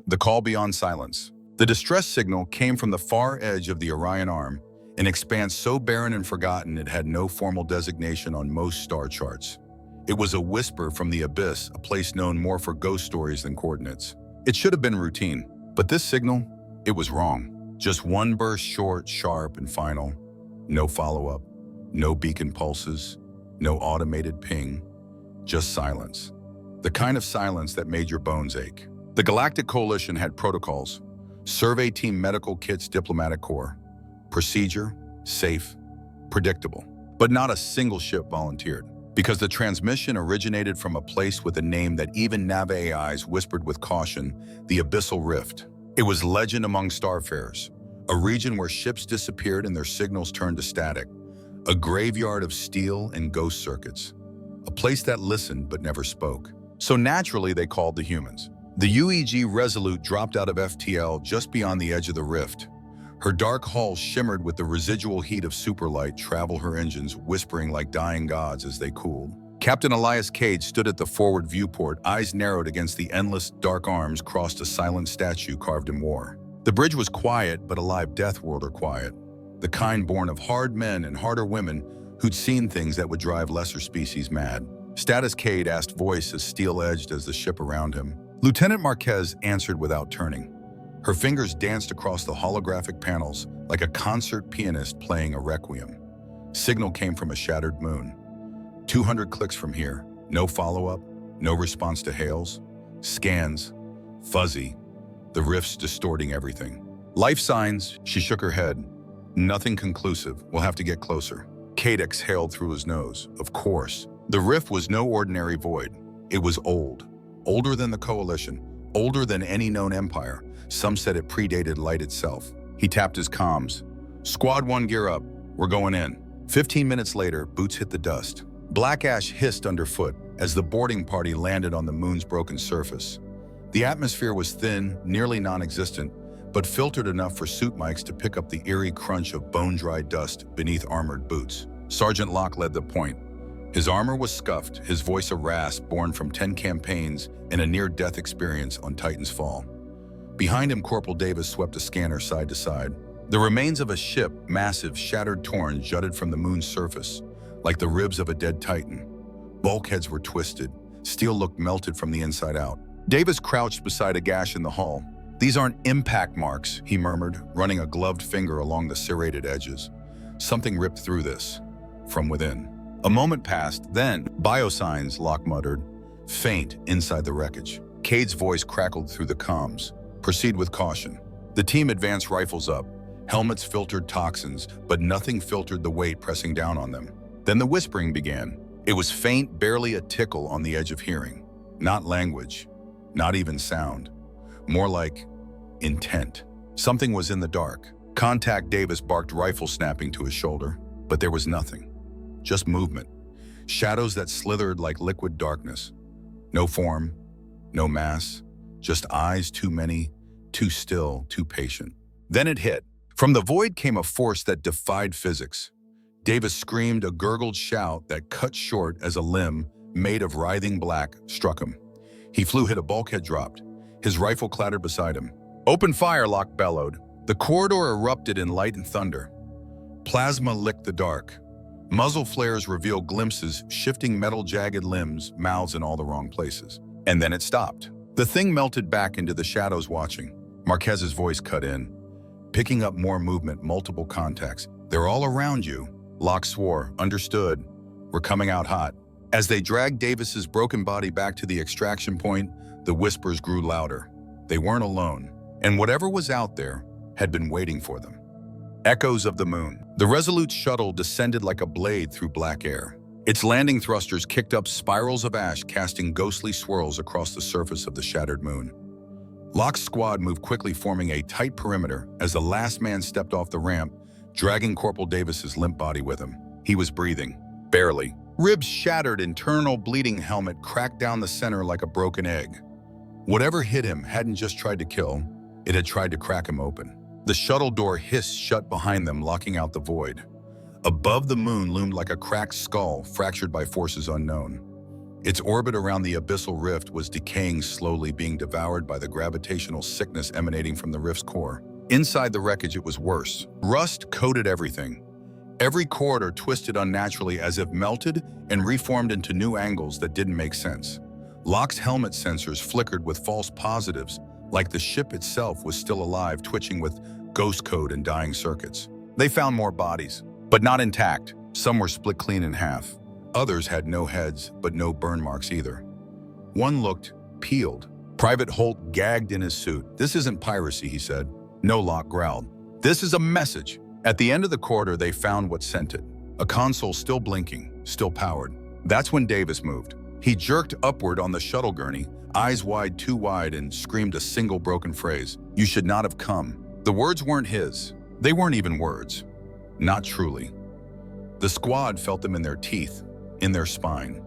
The call beyond silence. The distress signal came from the far edge of the Orion Arm, an expanse so barren and forgotten it had no formal designation on most star charts. It was a whisper from the abyss, a place known more for ghost stories than coordinates. It should have been routine, but this signal, it was wrong. Just one burst, short, sharp, and final. No follow-up, no beacon pulses, no automated ping, just silence. The kind of silence that made your bones ache. The Galactic Coalition had protocols: survey team, medical kits, diplomatic corps. Procedure, safe, predictable. But not a single ship volunteered, because the transmission originated from a place with a name that even Nav AIs whispered with caution: the Abyssal Rift. It was legend among starfarers, a region where ships disappeared and their signals turned to static, a graveyard of steel and ghost circuits, a place that listened but never spoke. So naturally they called the humans. The UEG Resolute dropped out of FTL just beyond the edge of the rift. Her dark hull shimmered with the residual heat of superlight travel her engines, whispering like dying gods as they cooled. Captain Elias Cade stood at the forward viewport, eyes narrowed against the endless dark arms crossed a silent statue carved in war. The bridge was quiet, but a live death world or quiet. The kind born of hard men and harder women who'd seen things that would drive lesser species mad. Status Cade asked, voice as steel-edged as the ship around him. Lieutenant Marquez answered without turning. Her fingers danced across the holographic panels like a concert pianist playing a requiem. Signal came from a shattered moon. 200 clicks from here. No follow-up, no response to hails. Scans, fuzzy, the rifts distorting everything. Life signs, she shook her head. Nothing conclusive, we'll have to get closer. Cade exhaled through his nose. Of course. The rift was no ordinary void. It was old. Older than the Coalition. Older than any known empire. Some said it predated light itself. He tapped his comms. Squad 1, gear up. We're going in. 15 minutes later, boots hit the dust. Black ash hissed underfoot as the boarding party landed on the moon's broken surface. The atmosphere was thin, nearly non-existent, but filtered enough for suit mics to pick up the eerie crunch of bone-dry dust beneath armored boots. Sergeant Locke led the point. His armor was scuffed, his voice a rasp born from 10 campaigns and a near-death experience on Titan's Fall. Behind him, Corporal Davis swept a scanner side to side. The remains of a ship, massive, shattered torn, jutted from the moon's surface, like the ribs of a dead Titan. Bulkheads were twisted. Steel looked melted from the inside out. Davis crouched beside a gash in the hull. These aren't impact marks, he murmured, running a gloved finger along the serrated edges. Something ripped through this, from within. A moment passed, then, biosigns, Locke muttered, faint inside the wreckage. Cade's voice crackled through the comms. Proceed with caution. The team advanced, rifles up. Helmets filtered toxins, but nothing filtered the weight pressing down on them. Then the whispering began. It was faint, barely a tickle on the edge of hearing. Not language, not even sound. More like intent. Something was in the dark. Contact, Davis barked, rifle snapping to his shoulder. But there was nothing. Just movement. Shadows that slithered like liquid darkness. No form, no mass. Just eyes, too many, too still, too patient. Then it hit. From the void came a force that defied physics. Davis screamed, a gurgled shout that cut short as a limb, made of writhing black, struck him. He flew, hit a bulkhead, dropped. His rifle clattered beside him. Open fire, Locke bellowed. The corridor erupted in light and thunder. Plasma licked the dark. Muzzle flares revealed glimpses, shifting metal jagged limbs, mouths in all the wrong places. And then it stopped. The thing melted back into the shadows watching. Marquez's voice cut in, picking up more movement, multiple contacts. They're all around you. Locke swore, understood. We're coming out hot. As they dragged Davis's broken body back to the extraction point, the whispers grew louder. They weren't alone, and whatever was out there had been waiting for them. Echoes of the moon. The Resolute shuttle descended like a blade through black air. Its landing thrusters kicked up spirals of ash, casting ghostly swirls across the surface of the shattered moon. Locke's squad moved quickly, forming a tight perimeter as the last man stepped off the ramp, dragging Corporal Davis's limp body with him. He was breathing, barely. Ribs shattered, internal bleeding helmet cracked down the center like a broken egg. Whatever hit him hadn't just tried to kill, it had tried to crack him open. The shuttle door hissed shut behind them, locking out the void. Above the moon loomed like a cracked skull fractured by forces unknown. Its orbit around the Abyssal Rift was decaying slowly, being devoured by the gravitational sickness emanating from the rift's core. Inside the wreckage, it was worse. Rust coated everything. Every corridor twisted unnaturally as if melted and reformed into new angles that didn't make sense. Locke's helmet sensors flickered with false positives, like the ship itself was still alive, twitching with ghost code and dying circuits. They found more bodies, but not intact. Some were split clean in half. Others had no heads, but no burn marks either. One looked peeled. Private Holt gagged in his suit. "This isn't piracy," he said. No, Locke growled. "This is a message." At the end of the corridor, they found what sent it. A console still blinking, still powered. That's when Davis moved. He jerked upward on the shuttle gurney, eyes wide, too wide, and screamed a single broken phrase. "You should not have come." The words weren't his. They weren't even words. Not truly. The squad felt them in their teeth, in their spine,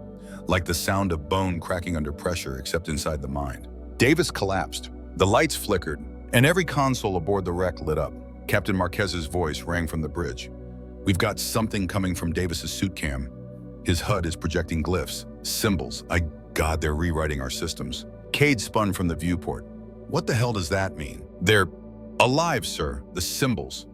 like the sound of bone cracking under pressure, except inside the mind. Davis collapsed. The lights flickered, and every console aboard the wreck lit up. Captain Marquez's voice rang from the bridge. "We've got something coming from Davis's suit cam. His HUD is projecting glyphs, symbols. God, they're rewriting our systems." Cade spun from the viewport. "What the hell does that mean?" "They're alive, sir. The symbols.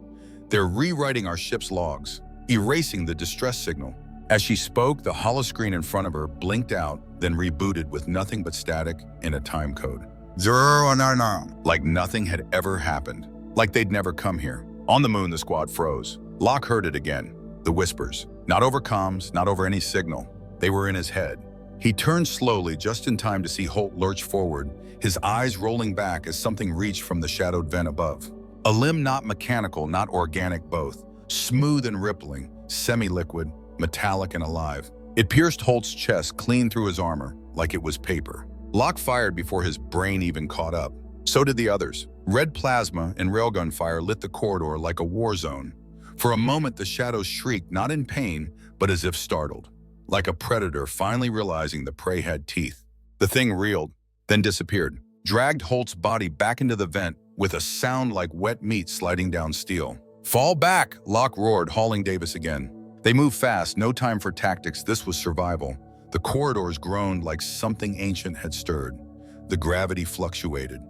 They're rewriting our ship's logs, erasing the distress signal." As she spoke, the holoscreen in front of her blinked out, then rebooted with nothing but static and a time code. 019. Like nothing had ever happened. Like they'd never come here. On the moon, the squad froze. Locke heard it again. The whispers. Not over comms, not over any signal. They were in his head. He turned slowly, just in time to see Holt lurch forward, his eyes rolling back as something reached from the shadowed vent above. A limb not mechanical, not organic, both. Smooth and rippling, semi-liquid, metallic and alive. It pierced Holt's chest clean through his armor, like it was paper. Locke fired before his brain even caught up. So did the others. Red plasma and railgun fire lit the corridor like a war zone. For a moment, the shadows shrieked, not in pain, but as if startled. Like a predator finally realizing the prey had teeth. The thing reeled, then disappeared, dragged Holt's body back into the vent with a sound like wet meat sliding down steel. "Fall back!" Locke roared, hauling Davis again. They moved fast, no time for tactics. This was survival. The corridors groaned like something ancient had stirred. The gravity fluctuated.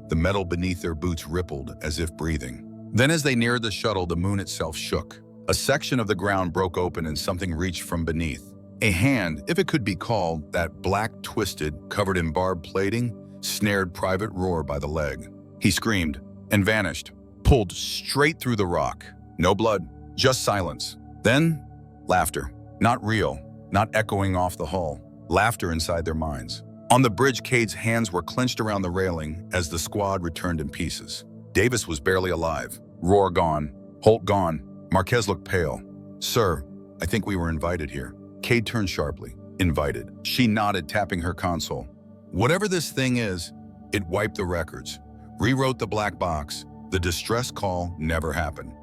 The metal beneath their boots rippled as if breathing. Then as they neared the shuttle, the moon itself shook. A section of the ground broke open and something reached from beneath. A hand, if it could be called, that black, twisted, covered in barbed plating, snared Private Roar by the leg. He screamed and vanished, pulled straight through the rock. No blood, just silence. Then, laughter. Not real, not echoing off the hull. Laughter inside their minds. On the bridge, Cade's hands were clenched around the railing as the squad returned in pieces. Davis was barely alive. Roar gone. Holt gone. Marquez looked pale. "Sir, I think we were invited here." Cade turned sharply. "Invited." She nodded, tapping her console. "Whatever this thing is, it wiped the records, rewrote the black box. The distress call never happened.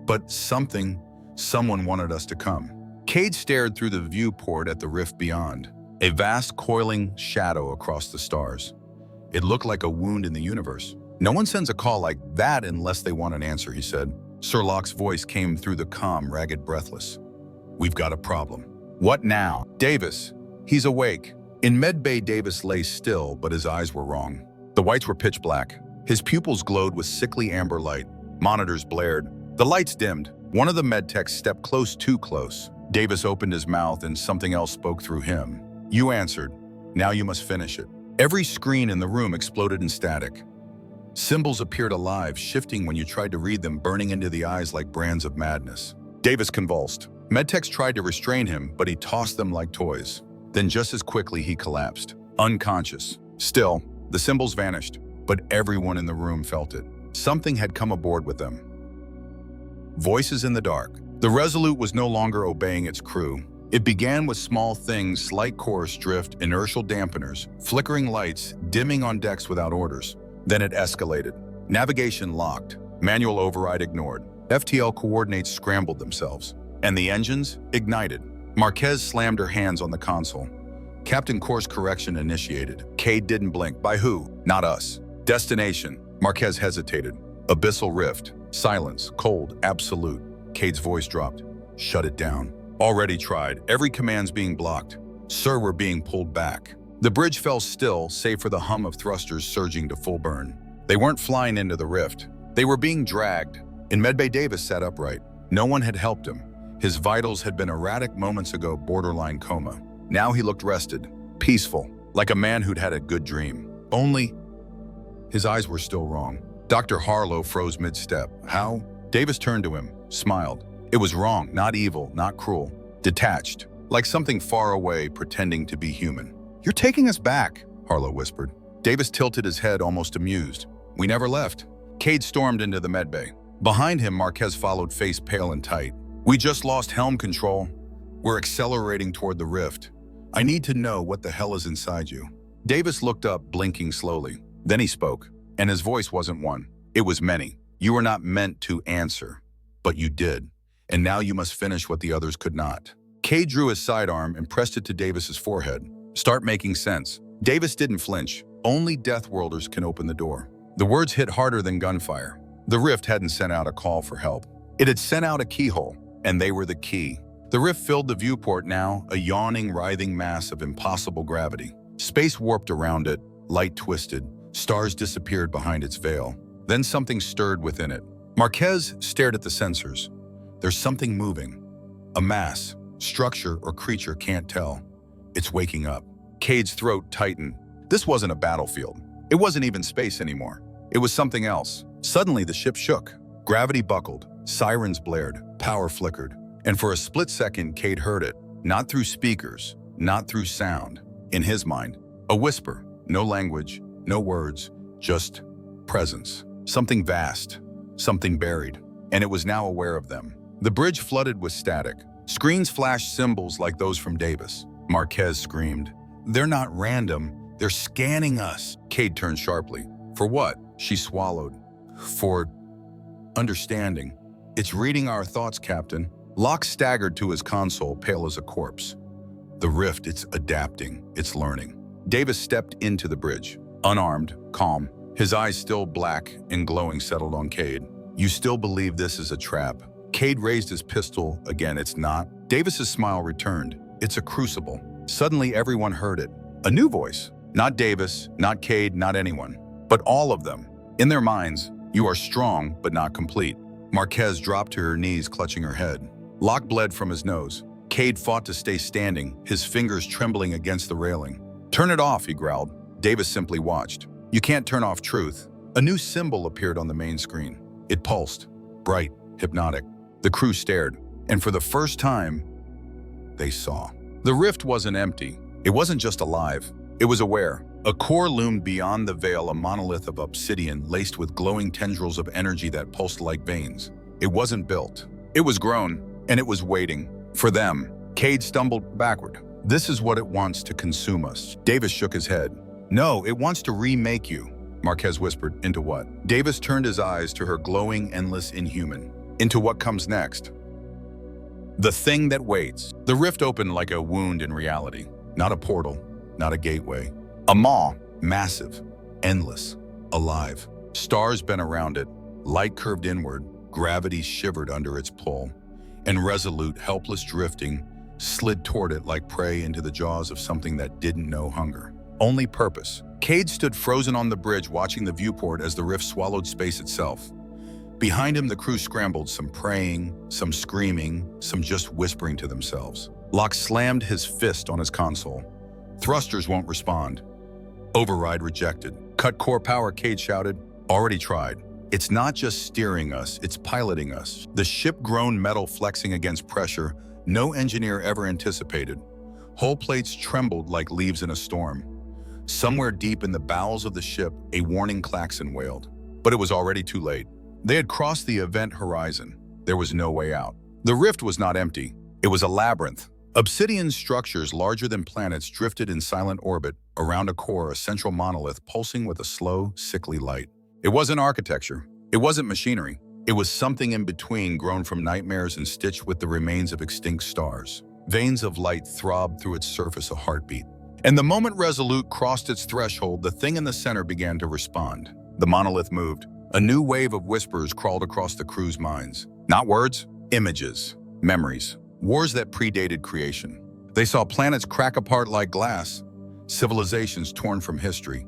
But someone wanted us to come." Cade stared through the viewport at the rift beyond. A vast coiling shadow across the stars. It looked like a wound in the universe. "No one sends a call like that unless they want an answer," he said. Sir Locke's voice came through the comm, ragged, breathless. "We've got a problem." "What now?" "Davis. He's awake." In medbay, Davis lay still, but his eyes were wrong. The whites were pitch black. His pupils glowed with sickly amber light. Monitors blared. The lights dimmed. One of the medtechs stepped close, too close. Davis opened his mouth and something else spoke through him. "You answered. Now you must finish it." Every screen in the room exploded in static. Symbols appeared alive, shifting when you tried to read them, burning into the eyes like brands of madness. Davis convulsed. Medtechs tried to restrain him, but he tossed them like toys. Then just as quickly, he collapsed, unconscious. Still, the symbols vanished, but everyone in the room felt it. Something had come aboard with them. Voices in the dark. The Resolute was no longer obeying its crew. It began with small things, slight course drift, inertial dampeners, flickering lights, dimming on decks without orders. Then it escalated. Navigation locked, manual override ignored. FTL coordinates scrambled themselves, and the engines ignited. Marquez slammed her hands on the console. Captain course correction initiated. Cade didn't blink. By who? Not us. Destination. Marquez hesitated. Abyssal Rift. Silence. Cold. Absolute. Cade's voice dropped. Shut it down. Already tried. Every command's being blocked. "Sir, we're being pulled back." The bridge fell still, save for the hum of thrusters surging to full burn. They weren't flying into the rift. They were being dragged. In medbay, Davis sat upright. No one had helped him. His vitals had been erratic moments ago, borderline coma. Now he looked rested, peaceful, like a man who'd had a good dream. Only, his eyes were still wrong. Dr. Harlow froze mid-step. "How?" Davis turned to him, smiled. It was wrong, not evil, not cruel. Detached, like something far away pretending to be human. "You're taking us back," Harlow whispered. Davis tilted his head, almost amused. "We never left." Cade stormed into the medbay. Behind him, Marquez followed, face pale and tight. "We just lost helm control. We're accelerating toward the rift. I need to know what the hell is inside you." Davis looked up, blinking slowly. Then he spoke, and his voice wasn't one. It was many. "You were not meant to answer, but you did. And now you must finish what the others could not." Cade drew his sidearm and pressed it to Davis's forehead. "Start making sense." Davis didn't flinch. Only Death Worlders can open the door. The words hit harder than gunfire. The rift hadn't sent out a call for help. It had sent out a keyhole, and they were the key. The rift filled the viewport now, a yawning, writhing mass of impossible gravity. Space warped around it, light twisted, stars disappeared behind its veil. Then something stirred within it. Marquez stared at the sensors. There's something moving. A mass, structure or creature, can't tell. It's waking up. Cade's throat tightened. This wasn't a battlefield. It wasn't even space anymore. It was something else. Suddenly the ship shook. Gravity buckled. Sirens blared. Power flickered. And for a split second, Cade heard it. Not through speakers, not through sound. In his mind, a whisper. No language, no words, just presence. Something vast, something buried. And it was now aware of them. The bridge flooded with static. Screens flashed symbols like those from Davis. Marquez screamed. "They're not random. They're scanning us." Cade turned sharply. "For what?" She swallowed. "For understanding. It's reading our thoughts, Captain." Locke staggered to his console, pale as a corpse. The rift, it's adapting, it's learning. Davis stepped into the bridge, unarmed, calm. His eyes still black and glowing settled on Cade. "You still believe this is a trap?" Cade raised his pistol again. "It's not." Davis's smile returned. "It's a crucible." Suddenly everyone heard it. A new voice. Not Davis, not Cade, not anyone. But all of them. In their minds, "You are strong, but not complete." Marquez dropped to her knees, clutching her head. Locke bled from his nose. Cade fought to stay standing, his fingers trembling against the railing. "Turn it off," he growled. Davis simply watched. "You can't turn off truth." A new symbol appeared on the main screen. It pulsed, bright, hypnotic. The crew stared, and for the first time, they saw. The rift wasn't empty. It wasn't just alive. It was aware. A core loomed beyond the veil, a monolith of obsidian laced with glowing tendrils of energy that pulsed like veins. It wasn't built. It was grown, and it was waiting. For them. Cade stumbled backward. "This is what it wants to consume us." Davis shook his head. "No, it wants to remake you." Marquez whispered. "Into what?" Davis turned his eyes to her glowing, endless inhuman. "Into what comes next. The thing that waits." The rift opened like a wound in reality. Not a portal, not a gateway. A maw, massive, endless, alive. Stars bent around it, light curved inward, gravity shivered under its pull. And Resolute, helpless drifting, slid toward it like prey into the jaws of something that didn't know hunger. Only purpose. Cade stood frozen on the bridge, watching the viewport as the rift swallowed space itself. Behind him, the crew scrambled, some praying, some screaming, some just whispering to themselves. Locke slammed his fist on his console. "Thrusters won't respond." "Override rejected." "Cut core power," Cade shouted. "Already tried." "It's not just steering us, it's piloting us." The ship groaned, metal flexing against pressure no engineer ever anticipated. Hull plates trembled like leaves in a storm. Somewhere deep in the bowels of the ship, a warning klaxon wailed. But it was already too late. They had crossed the event horizon. There was no way out. The rift was not empty. It was a labyrinth. Obsidian structures larger than planets drifted in silent orbit around a core, a central monolith pulsing with a slow, sickly light. It wasn't architecture. It wasn't machinery. It was something in between, grown from nightmares and stitched with the remains of extinct stars. Veins of light throbbed through its surface, a heartbeat. And the moment Resolute crossed its threshold, the thing in the center began to respond. The monolith moved. A new wave of whispers crawled across the crew's minds. Not words, images, memories. Wars that predated creation. They saw planets crack apart like glass, civilizations torn from history,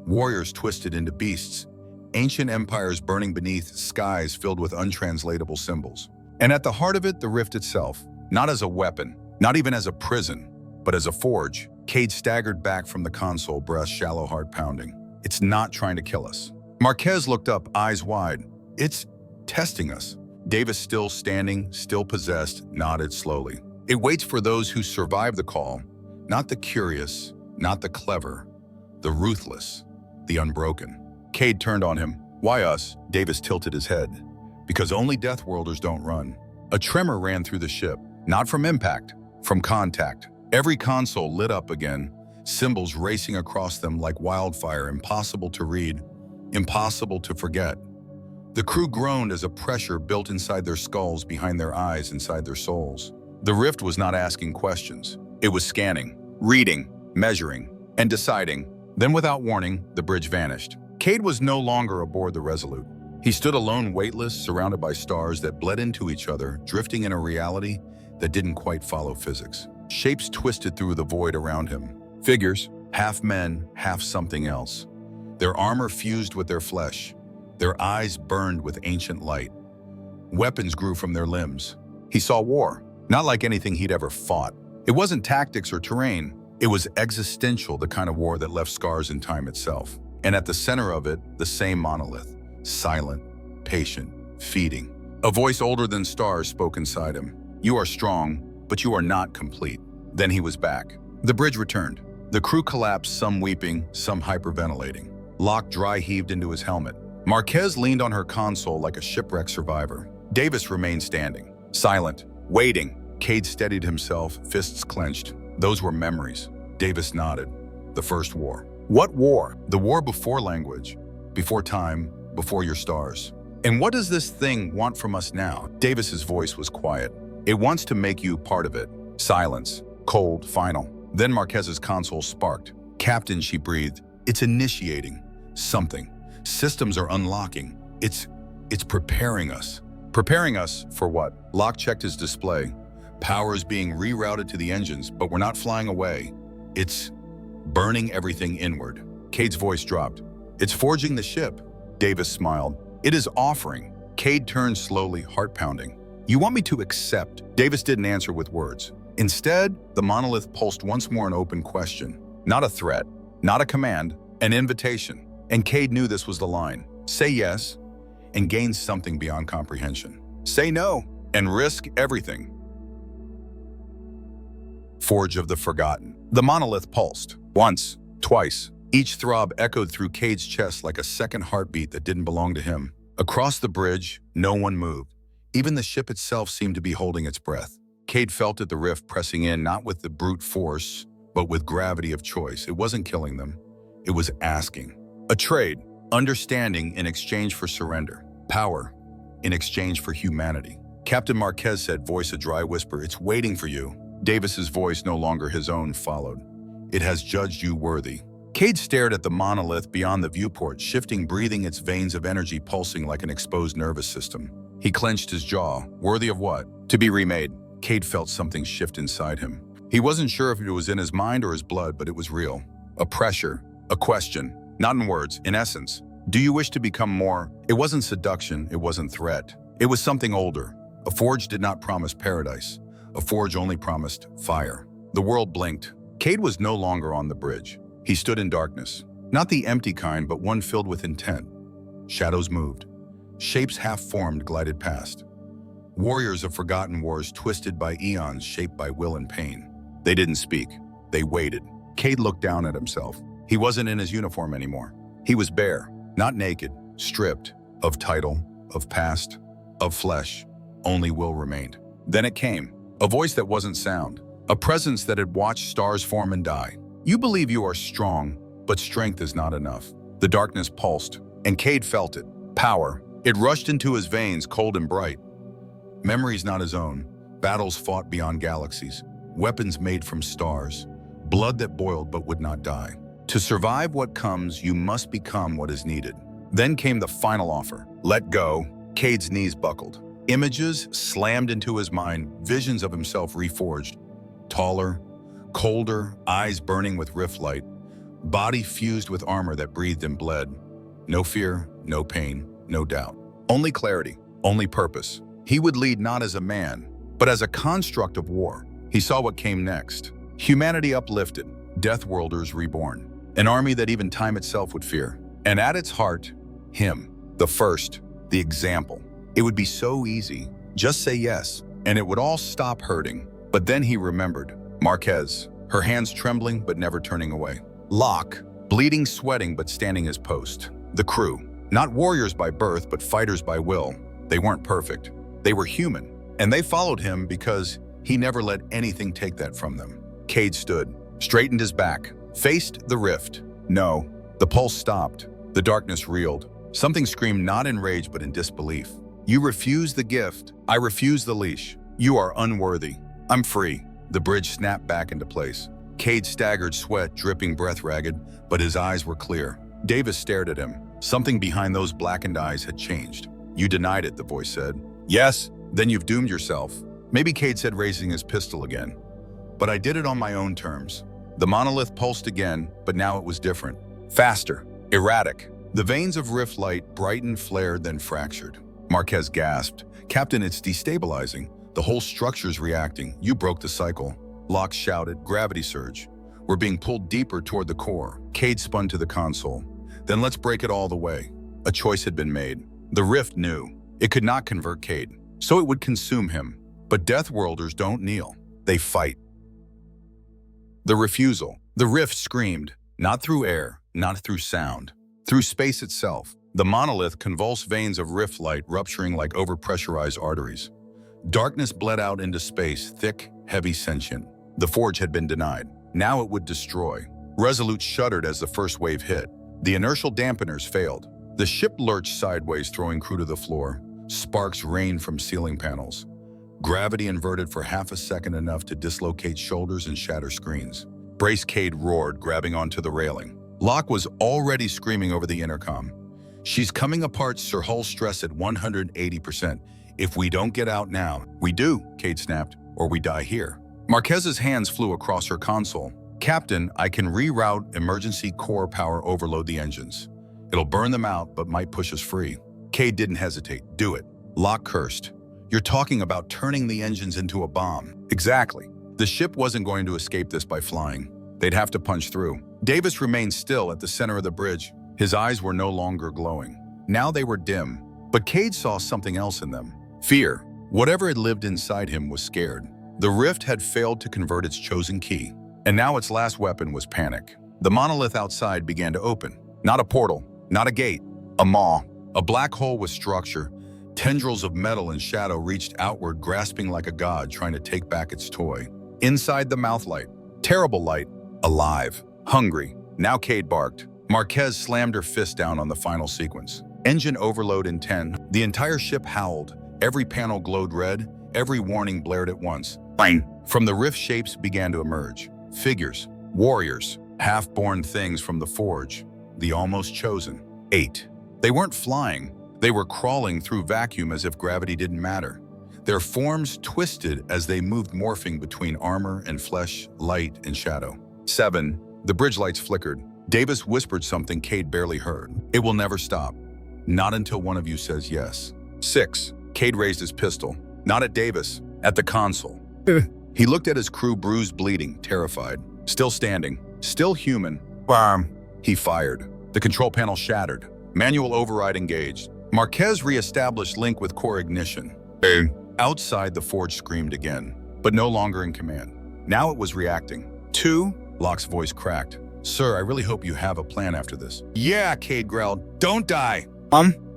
warriors twisted into beasts, ancient empires burning beneath skies filled with untranslatable symbols. And at the heart of it, the rift itself, not as a weapon, not even as a prison, but as a forge. Cade staggered back from the console, breast shallow, heart pounding. It's not trying to kill us. Marquez looked up, eyes wide. It's testing us. Davis, still standing, still possessed, nodded slowly. It waits for those who survive the call, not the curious, not the clever, the ruthless, the unbroken. Cade turned on him. Why us? Davis tilted his head. Because only Death Worlders don't run. A tremor ran through the ship, not from impact, from contact. Every console lit up again, symbols racing across them like wildfire, impossible to read, impossible to forget. The crew groaned as a pressure built inside their skulls, behind their eyes, inside their souls. The rift was not asking questions. It was scanning, reading, measuring, and deciding. Then without warning, the bridge vanished. Cade was no longer aboard the Resolute. He stood alone, weightless, surrounded by stars that bled into each other, drifting in a reality that didn't quite follow physics. Shapes twisted through the void around him. Figures, half men, half something else. Their armor fused with their flesh. Their eyes burned with ancient light. Weapons grew from their limbs. He saw war, not like anything he'd ever fought. It wasn't tactics or terrain. It was existential, the kind of war that left scars in time itself. And at the center of it, the same monolith, silent, patient, feeding. A voice older than stars spoke inside him. You are strong, but you are not complete. Then he was back. The bridge returned. The crew collapsed, some weeping, some hyperventilating. Locke dry heaved into his helmet. Marquez leaned on her console like a shipwrecked survivor. Davis remained standing, silent, waiting. Cade steadied himself, fists clenched. Those were memories. Davis nodded. The first war. What war? The war before language, before time, before your stars. And what does this thing want from us now? Davis's voice was quiet. It wants to make you part of it. Silence, cold, final. Then Marquez's console sparked. Captain, she breathed. It's initiating something. Systems are unlocking. It's preparing us. Preparing us for what? Locke checked his display. Power is being rerouted to the engines, but we're not flying away. It's burning everything inward. Cade's voice dropped. It's forging the ship. Davis smiled. It is offering. Cade turned slowly, heart pounding. You want me to accept? Davis didn't answer with words. Instead, the monolith pulsed once more, an open question. Not a threat, not a command, an invitation. And Cade knew this was the line. Say yes, and gain something beyond comprehension. Say no, and risk everything. Forge of the Forgotten. The monolith pulsed. Once, twice. Each throb echoed through Cade's chest like a second heartbeat that didn't belong to him. Across the bridge, no one moved. Even the ship itself seemed to be holding its breath. Cade felt it, the rift pressing in, not with the brute force, but with gravity of choice. It wasn't killing them. It was asking. A trade, understanding in exchange for surrender. Power in exchange for humanity. Captain Marquez said, voice a dry whisper, it's waiting for you. Davis's voice, no longer his own, followed. It has judged you worthy. Cade stared at the monolith beyond the viewport, shifting, breathing, its veins of energy pulsing like an exposed nervous system. He clenched his jaw. Worthy of what? To be remade. Cade felt something shift inside him. He wasn't sure if it was in his mind or his blood, but it was real. A pressure, a question, not in words, in essence. Do you wish to become more? It wasn't seduction, it wasn't threat. It was something older. A forge did not promise paradise. A forge only promised fire. The world blinked. Cade was no longer on the bridge. He stood in darkness. Not the empty kind, but one filled with intent. Shadows moved. Shapes half-formed glided past. Warriors of forgotten wars twisted by eons, shaped by will and pain. They didn't speak. They waited. Cade looked down at himself. He wasn't in his uniform anymore. He was bare, not naked, stripped, of title, of past, of flesh. Only will remained. Then it came. A voice that wasn't sound. A presence that had watched stars form and die. You believe you are strong, but strength is not enough. The darkness pulsed, and Cade felt it. Power. It rushed into his veins, cold and bright. Memories not his own. Battles fought beyond galaxies. Weapons made from stars. Blood that boiled but would not die. To survive what comes, you must become what is needed. Then came the final offer. Let go. Cade's knees buckled. Images slammed into his mind, visions of himself reforged. Taller, Colder, eyes burning with rift light, body fused with armor that breathed and bled. No fear, no pain, no doubt. Only clarity, only purpose. He would lead not as a man, but as a construct of war. He saw what came next. Humanity uplifted, Deathworlders reborn. An army that even time itself would fear. And at its heart, him, the first, the example. It would be so easy. Just say yes, and it would all stop hurting. But then he remembered. Marquez, her hands trembling but never turning away. Locke, bleeding, sweating but standing his post. The crew, not warriors by birth but fighters by will. They weren't perfect. They were human. And they followed him because he never let anything take that from them. Cade stood, straightened his back, faced the rift. No, the pulse stopped. The darkness reeled. Something screamed not in rage but in disbelief. You refuse the gift. I refuse the leash. You are unworthy. I'm free. The bridge snapped back into place. Cade staggered, sweat dripping, breath ragged, but his eyes were clear. Davis stared at him. Something behind those blackened eyes had changed. You denied it, the voice said. Yes, then you've doomed yourself. Maybe, Cade said, raising his pistol again. But I did it on my own terms. The monolith pulsed again, but now it was different. Faster, erratic. The veins of rift light brightened, flared, then fractured. Marquez gasped. Captain, it's destabilizing. The whole structure's reacting. You broke the cycle. Locke shouted, gravity surge. We're being pulled deeper toward the core. Cade spun to the console. Then let's break it all the way. A choice had been made. The rift knew. It could not convert Cade, so it would consume him. But Deathworlders don't kneel. They fight. The refusal. The rift screamed, not through air, not through sound, through space itself. The monolith convulsed, veins of rift light rupturing like overpressurized arteries. Darkness bled out into space, thick, heavy, sentient. The forge had been denied. Now it would destroy. Resolute shuddered as the first wave hit. The inertial dampeners failed. The ship lurched sideways, throwing crew to the floor. Sparks rained from ceiling panels. Gravity inverted for half a second, enough to dislocate shoulders and shatter screens. Brace, Cade roared, grabbing onto the railing. Locke was already screaming over the intercom. She's coming apart, Sir Hull stress at 180%. If we don't get out now, we do, Cade snapped, or we die here. Marquez's hands flew across her console. Captain, I can reroute emergency core power, overload the engines. It'll burn them out, but might push us free. Cade didn't hesitate. Do it. Locke cursed. You're talking about turning the engines into a bomb. Exactly. The ship wasn't going to escape this by flying. They'd have to punch through. Davis remained still at the center of the bridge. His eyes were no longer glowing. Now they were dim. But Cade saw something else in them. Fear. Whatever had lived inside him was scared. The rift had failed to convert its chosen key. And now its last weapon was panic. The monolith outside began to open. Not a portal, not a gate, a maw. A black hole with structure. Tendrils of metal and shadow reached outward, grasping like a god trying to take back its toy. Inside, the mouth light. Terrible light. Alive. Hungry. Now Cade barked. Marquez slammed her fist down on the final sequence. Engine overload in 10. The entire ship howled. Every panel glowed red. Every warning blared at once. Bang! From the rift, shapes began to emerge. Figures. Warriors. Half-born things from the forge. The almost chosen. 8. They weren't flying. They were crawling through vacuum as if gravity didn't matter. Their forms twisted as they moved, morphing between armor and flesh, light and shadow. 7. The bridge lights flickered. Davis whispered something Cade barely heard. It will never stop. Not until one of you says yes. 6. Cade raised his pistol. Not at Davis, at the console. He looked at his crew, bruised, bleeding, terrified. Still standing, still human. Bam! He fired. The control panel shattered. Manual override engaged. Marquez re-established link with core ignition. Outside, the forge screamed again, but no longer in command. Now it was reacting. 2, Locke's voice cracked. Sir, I really hope you have a plan after this. Yeah, Cade growled. Don't die.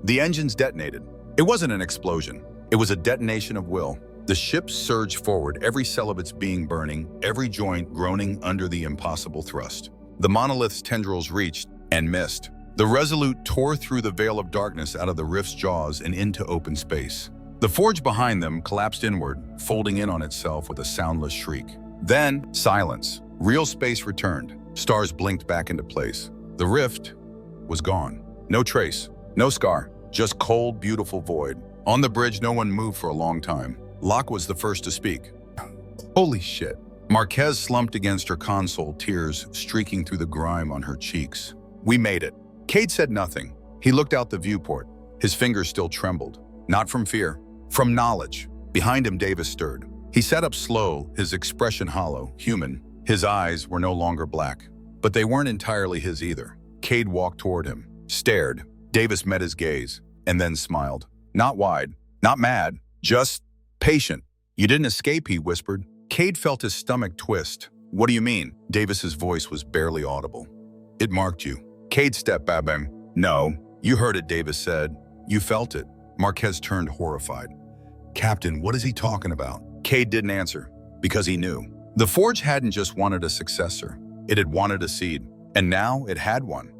The engines detonated. It wasn't an explosion. It was a detonation of will. The ship surged forward, every cell of its being burning, every joint groaning under the impossible thrust. The monolith's tendrils reached and missed. The Resolute tore through the veil of darkness out of the rift's jaws and into open space. The forge behind them collapsed inward, folding in on itself with a soundless shriek. Then, silence. Real space returned. Stars blinked back into place. The rift was gone. No trace, no scar, just cold, beautiful void. On the bridge, no one moved for a long time. Locke was the first to speak. Holy shit. Marquez slumped against her console, tears streaking through the grime on her cheeks. "We made it." Cade said nothing. He looked out the viewport. His fingers still trembled. Not from fear, from knowledge. Behind him, Davis stirred. He sat up slow, his expression hollow, human. His eyes were no longer black. But they weren't entirely his either. Cade walked toward him, stared. Davis met his gaze, and then smiled. Not wide, not mad, just patient. "You didn't escape," he whispered. Cade felt his stomach twist. "What do you mean?" Davis's voice was barely audible. "It marked you." Cade stepped back. "No, you heard it," Davis said. "You felt it." Marquez turned horrified. "Captain, what is he talking about?" Cade didn't answer, because he knew. The Forge hadn't just wanted a successor. It had wanted a seed, and now it had one.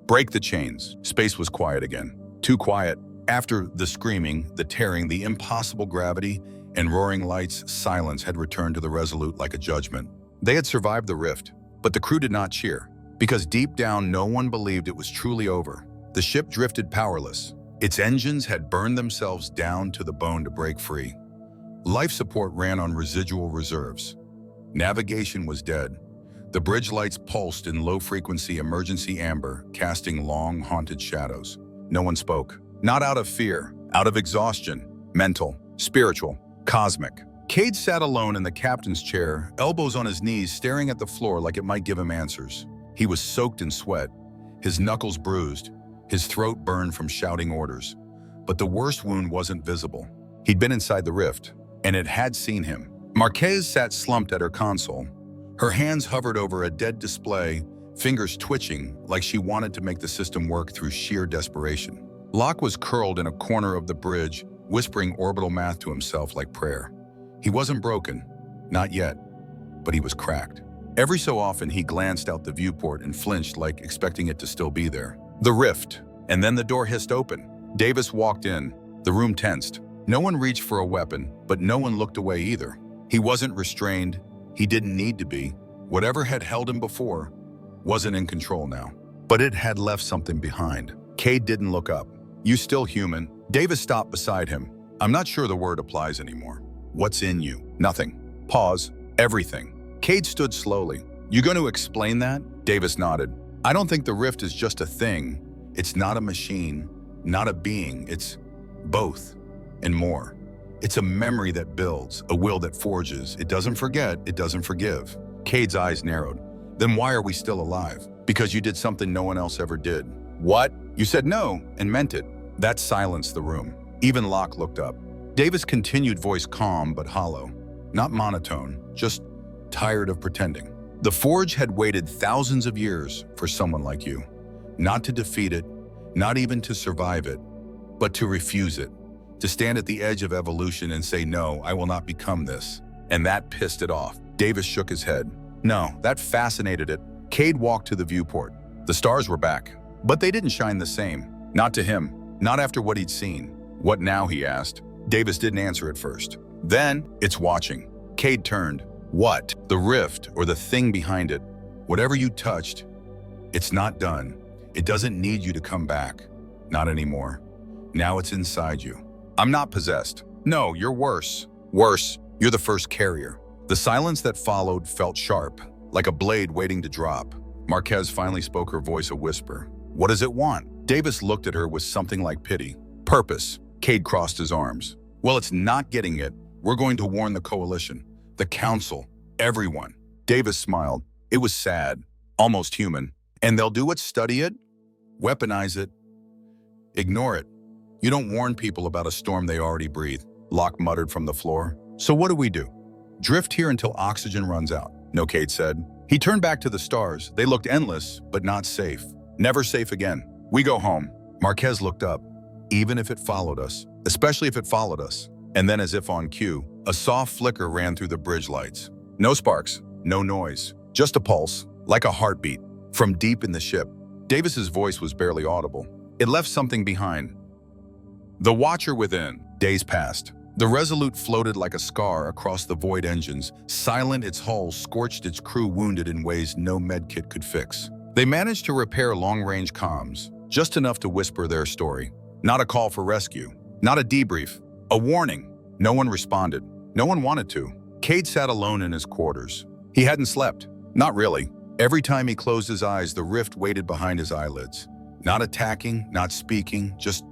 Break the chains. Space was quiet again. Too quiet. After the screaming, the tearing, the impossible gravity, and roaring lights, silence had returned to the Resolute like a judgment. They had survived the rift, but the crew did not cheer, because deep down no one believed it was truly over. The ship drifted powerless. Its engines had burned themselves down to the bone to break free. Life support ran on residual reserves. Navigation was dead. The bridge lights pulsed in low-frequency emergency amber, casting long, haunted shadows. No one spoke. Not out of fear, out of exhaustion, mental, spiritual, cosmic. Cade sat alone in the captain's chair, elbows on his knees, staring at the floor like it might give him answers. He was soaked in sweat, his knuckles bruised, his throat burned from shouting orders. But the worst wound wasn't visible. He'd been inside the rift, and it had seen him. Marquez sat slumped at her console. Her hands hovered over a dead display, fingers twitching like she wanted to make the system work through sheer desperation. Locke was curled in a corner of the bridge, whispering orbital math to himself like prayer. He wasn't broken, not yet, but he was cracked. Every so often he glanced out the viewport and flinched, like expecting it to still be there. The rift, and then the door hissed open. Davis walked in, the room tensed. No one reached for a weapon, but no one looked away either. He wasn't restrained, he didn't need to be. Whatever had held him before wasn't in control now. But it had left something behind. Cade didn't look up. "You still human?" Davis stopped beside him. "I'm not sure the word applies anymore." "What's in you?" "Nothing." Pause. "Everything." Cade stood slowly. "You going to explain that?" Davis nodded. "I don't think the rift is just a thing. It's not a machine, not a being. It's both and more. It's a memory that builds, a will that forges. It doesn't forget, it doesn't forgive." Cade's eyes narrowed. "Then why are we still alive?" "Because you did something no one else ever did." "What?" "You said no and meant it." That silenced the room. Even Locke looked up. Davis' continued, voice calm but hollow. Not monotone, just tired of pretending. "The Forge had waited thousands of years for someone like you. Not to defeat it, not even to survive it, but to refuse it. To stand at the edge of evolution and say, no, I will not become this." And that pissed it off. Davis shook his head. No, that fascinated it. Cade walked to the viewport. The stars were back, but they didn't shine the same. Not to him, not after what he'd seen. "What now?" he asked. Davis didn't answer at first. "Then, it's watching." Cade turned. "What?" "The rift, or the thing behind it. Whatever you touched, it's not done. It doesn't need you to come back. Not anymore. Now it's inside you." "I'm not possessed." "No, you're worse. Worse, you're the first carrier." The silence that followed felt sharp, like a blade waiting to drop. Marquez finally spoke, her voice a whisper. "What does it want?" Davis looked at her with something like pity. "Purpose." Cade crossed his arms. "Well, it's not getting it. We're going to warn the Coalition, the Council, everyone." Davis smiled. It was sad, almost human. "And they'll do what? Study it? Weaponize it? Ignore it? You don't warn people about a storm they already breathe." Locke muttered from the floor. "So what do we do? Drift here until oxygen runs out?" "No," Cade said. He turned back to the stars. They looked endless, but not safe. Never safe again. "We go home." Marquez looked up. "Even if it followed us, especially if it followed us." And then, as if on cue, a soft flicker ran through the bridge lights. No sparks, no noise, just a pulse, like a heartbeat, from deep in the ship. Davis's voice was barely audible. It left something behind. The Watcher within. Days passed. The Resolute floated like a scar across the void engines, silent, its hull scorched, its crew wounded in ways no medkit could fix. They managed to repair long-range comms, just enough to whisper their story. Not a call for rescue, not a debrief, a warning. No one responded. No one wanted to. Cade sat alone in his quarters. He hadn't slept. Not really. Every time he closed his eyes, the rift waited behind his eyelids. Not attacking, not speaking, just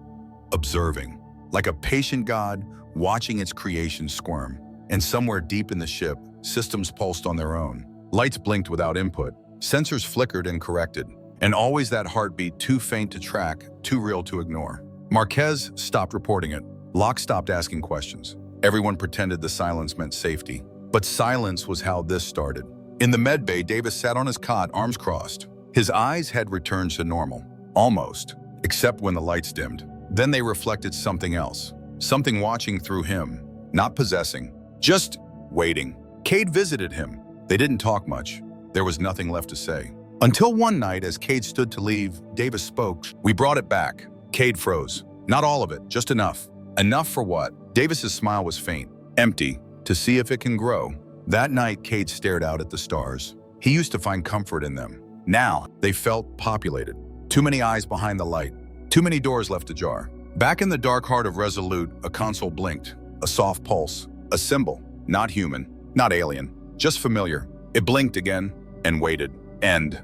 observing. Like a patient god watching its creation squirm. And somewhere deep in the ship, systems pulsed on their own. Lights blinked without input. Sensors flickered and corrected. And always that heartbeat too faint to track, too real to ignore. Marquez stopped reporting it. Locke stopped asking questions. Everyone pretended the silence meant safety. But silence was how this started. In the med bay, Davis sat on his cot, arms crossed. His eyes had returned to normal. Almost. Except when the lights dimmed. Then they reflected something else. Something watching through him. Not possessing. Just waiting. Cade visited him. They didn't talk much. There was nothing left to say. Until one night, as Cade stood to leave, Davis spoke. "We brought it back." Cade froze. Not all of it, just enough. Enough for what? Davis's smile was faint, empty, to see if it can grow. That night, Cade stared out at the stars. He used to find comfort in them. Now, they felt populated. Too many eyes behind the light. Too many doors left ajar. Back in the dark heart of Resolute, a console blinked. A soft pulse. A symbol. Not human. Not alien. Just familiar. It blinked again and waited. End.